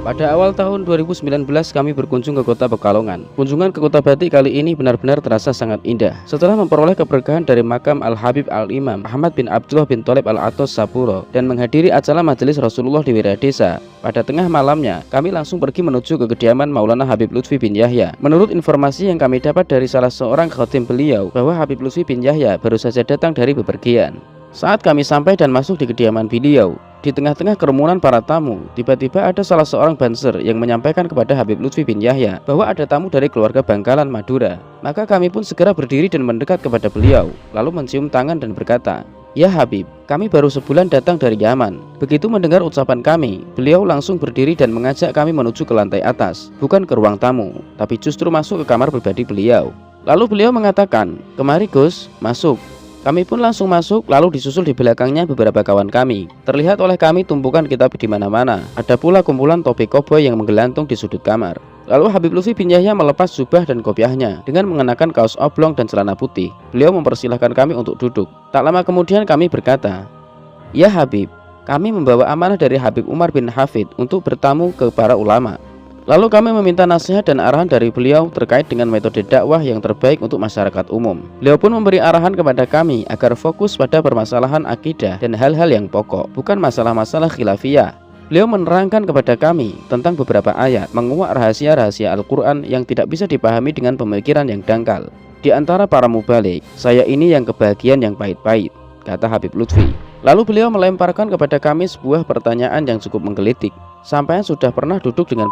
Pada awal tahun 2019 kami berkunjung ke kota Pekalongan. Kunjungan ke kota Batik kali ini benar-benar terasa sangat indah. Setelah memperoleh keberkahan dari makam Al-Habib Al-Imam Ahmad bin Abdullah bin Tholib Al-Atos Sapuro dan menghadiri acara majelis Rasulullah di Wiradesa, pada tengah malamnya kami langsung pergi menuju ke kediaman Maulana Habib Lutfi bin Yahya. Menurut informasi yang kami dapat dari salah seorang khatim beliau, bahwa Habib Lutfi bin Yahya baru saja datang dari bepergian. Saat kami sampai dan masuk di kediaman beliau, di tengah-tengah kerumunan para tamu, tiba-tiba ada salah seorang banser yang menyampaikan kepada Habib Lutfi bin Yahya bahwa ada tamu dari keluarga Bangkalan, Madura. Maka kami pun segera berdiri dan mendekat kepada beliau, lalu mencium tangan dan berkata, "Ya Habib, kami baru sebulan datang dari Yaman." Begitu mendengar ucapan kami, beliau langsung berdiri dan mengajak kami menuju ke lantai atas, bukan ke ruang tamu, tapi justru masuk ke kamar pribadi beliau. Lalu beliau mengatakan, "Kemari Gus, masuk." Kami pun langsung masuk, lalu disusul di belakangnya beberapa kawan kami. Terlihat oleh kami tumpukan kitab di mana-mana. Ada pula kumpulan topi koboi yang menggelantung di sudut kamar. Lalu Habib Lutfi bin Yahya melepas jubah dan kopiahnya dengan mengenakan kaos oblong dan celana putih. Beliau mempersilahkan kami untuk duduk. Tak lama kemudian kami berkata, "Ya Habib, kami membawa amanah dari Habib Umar bin Hafid untuk bertamu ke para ulama." Lalu kami meminta nasihat dan arahan dari beliau terkait dengan metode dakwah yang terbaik untuk masyarakat umum. Beliau pun memberi arahan kepada kami agar fokus pada permasalahan akidah dan hal-hal yang pokok, bukan masalah-masalah khilafiyah. Beliau menerangkan kepada kami tentang beberapa ayat menguak rahasia-rahasia Al-Quran yang tidak bisa dipahami dengan pemikiran yang dangkal. Di antara para mubalik, saya ini yang kebahagiaan yang pahit-pahit, kata Habib Lutfi. Lalu beliau melemparkan kepada kami sebuah pertanyaan yang cukup menggelitik. Sampai sudah pernah duduk dengan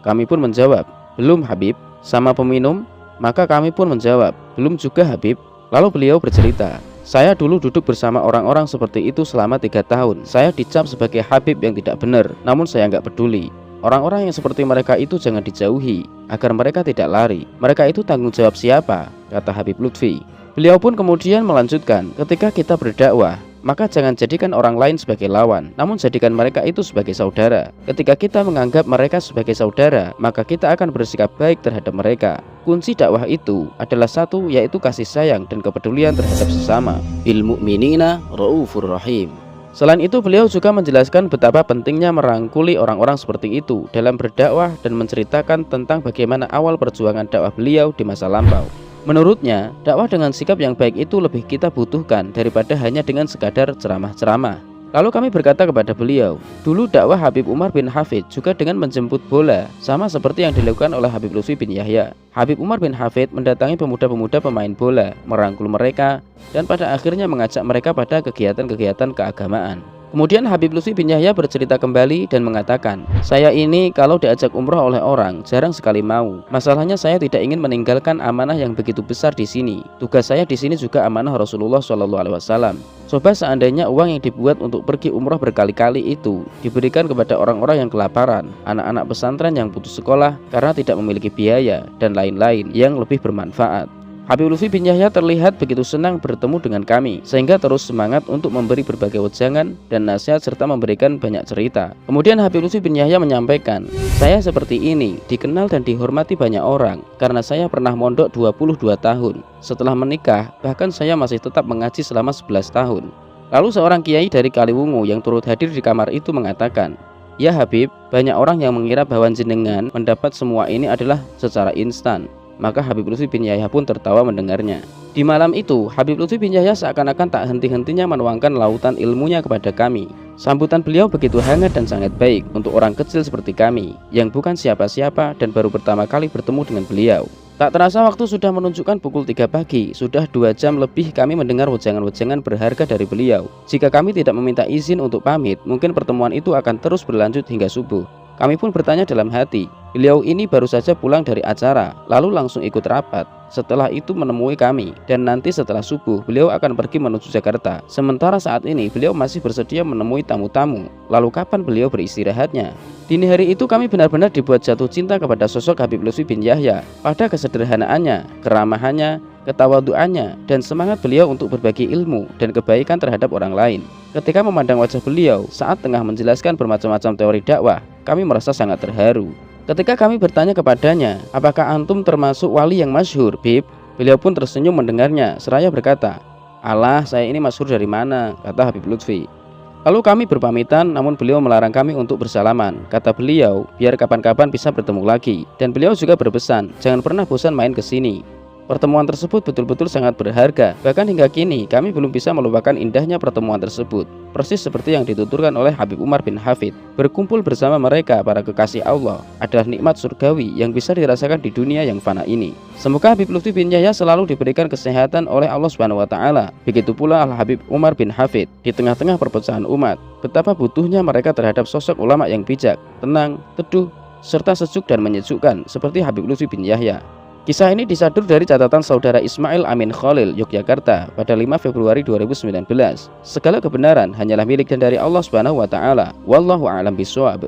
Kami pun menjawab, "Belum Habib." Sama peminum? Maka kami pun menjawab, "Belum juga Habib." Lalu beliau bercerita, "Saya dulu duduk bersama orang-orang seperti itu selama 3 tahun. Saya dicap sebagai Habib yang tidak benar, namun saya nggak peduli. Orang-orang yang seperti mereka itu jangan dijauhi, agar mereka tidak lari. Mereka itu tanggung jawab siapa?" kata Habib Lutfi. Beliau pun kemudian melanjutkan, "Ketika kita berdakwah, maka jangan jadikan orang lain sebagai lawan, namun jadikan mereka itu sebagai saudara. Ketika kita menganggap mereka sebagai saudara, maka kita akan bersikap baik terhadap mereka. Kunci dakwah itu adalah satu, yaitu kasih sayang dan kepedulian terhadap sesama. Bil mu'minina raufur rahim." Selain itu, beliau juga menjelaskan betapa pentingnya merangkuli orang-orang seperti itu dalam berdakwah dan menceritakan tentang bagaimana awal perjuangan dakwah beliau di masa lampau. Menurutnya, dakwah dengan sikap yang baik itu lebih kita butuhkan daripada hanya dengan sekadar ceramah-ceramah. Lalu kami berkata kepada beliau, dulu dakwah Habib Umar bin Hafid juga dengan menjemput bola, sama seperti yang dilakukan oleh Habib Lutfi bin Yahya. Habib Umar bin Hafid mendatangi pemuda-pemuda pemain bola, merangkul mereka, dan pada akhirnya mengajak mereka pada kegiatan-kegiatan keagamaan. Kemudian Habib Lutfi bin Yahya bercerita kembali dan mengatakan, "Saya ini kalau diajak umroh oleh orang jarang sekali mau. Masalahnya saya tidak ingin meninggalkan amanah yang begitu besar di sini. Tugas saya di sini juga amanah Rasulullah SAW. Coba seandainya uang yang dibuat untuk pergi umroh berkali-kali itu diberikan kepada orang-orang yang kelaparan, anak-anak pesantren yang putus sekolah karena tidak memiliki biaya, dan lain-lain yang lebih bermanfaat." Habib Lutfi bin Yahya terlihat begitu senang bertemu dengan kami, sehingga terus semangat untuk memberi berbagai wejangan dan nasihat serta memberikan banyak cerita. Kemudian Habib Lutfi bin Yahya menyampaikan, "Saya seperti ini dikenal dan dihormati banyak orang karena saya pernah mondok 22 tahun. Setelah menikah, bahkan saya masih tetap mengaji selama 11 tahun." Lalu seorang kiai dari Kaliwungu yang turut hadir di kamar itu mengatakan, "Ya Habib, banyak orang yang mengira bahwa jenengan mendapat semua ini adalah secara instan." Maka Habib Lutfi bin Yahya pun tertawa mendengarnya. Di malam itu, Habib Lutfi bin Yahya seakan-akan tak henti-hentinya menuangkan lautan ilmunya kepada kami. Sambutan beliau begitu hangat dan sangat baik untuk orang kecil seperti kami, yang bukan siapa-siapa dan baru pertama kali bertemu dengan beliau. Tak terasa waktu sudah menunjukkan pukul 3 pagi, sudah 2 jam lebih kami mendengar wejangan-wejangan berharga dari beliau. Jika kami tidak meminta izin untuk pamit, mungkin pertemuan itu akan terus berlanjut hingga subuh. Kami pun bertanya dalam hati, beliau ini baru saja pulang dari acara, lalu langsung ikut rapat. Setelah itu menemui kami, dan nanti setelah subuh beliau akan pergi menuju Jakarta. Sementara saat ini beliau masih bersedia menemui tamu-tamu. Lalu kapan beliau beristirahatnya? Dini hari itu kami benar-benar dibuat jatuh cinta kepada sosok Habib Lutfi bin Yahya, pada kesederhanaannya, keramahannya, ketawaduannya, dan semangat beliau untuk berbagi ilmu dan kebaikan terhadap orang lain. Ketika memandang wajah beliau saat tengah menjelaskan bermacam-macam teori dakwah, kami merasa sangat terharu. Ketika kami bertanya kepadanya, "Apakah antum termasuk wali yang masyhur, Bib?" Beliau pun tersenyum mendengarnya, seraya berkata, "Alah, saya ini masyhur dari mana?" kata Habib Lutfi. Lalu kami berpamitan, namun beliau melarang kami untuk bersalaman. Kata beliau, biar kapan-kapan bisa bertemu lagi. Dan beliau juga berpesan, jangan pernah bosan main ke sini. Pertemuan tersebut betul-betul sangat berharga. Bahkan hingga kini kami belum bisa melupakan indahnya pertemuan tersebut. Persis seperti yang dituturkan oleh Habib Umar bin Hafid. Berkumpul bersama mereka para kekasih Allah adalah nikmat surgawi yang bisa dirasakan di dunia yang fana ini. Semoga Habib Lutfi bin Yahya selalu diberikan kesehatan oleh Allah Subhanahu wa taala. Begitu pula Al Habib Umar bin Hafid. Di tengah-tengah perpecahan umat, betapa butuhnya mereka terhadap sosok ulama yang bijak, tenang, teduh, serta sejuk dan menyejukkan seperti Habib Lutfi bin Yahya. Kisah ini disadur dari catatan saudara Ismail Amin Khalil, Yogyakarta pada 5 Februari 2019. Segala kebenaran hanyalah milik dan dari Allah Subhanahu wa taala. Wallahu a'lam bishawab.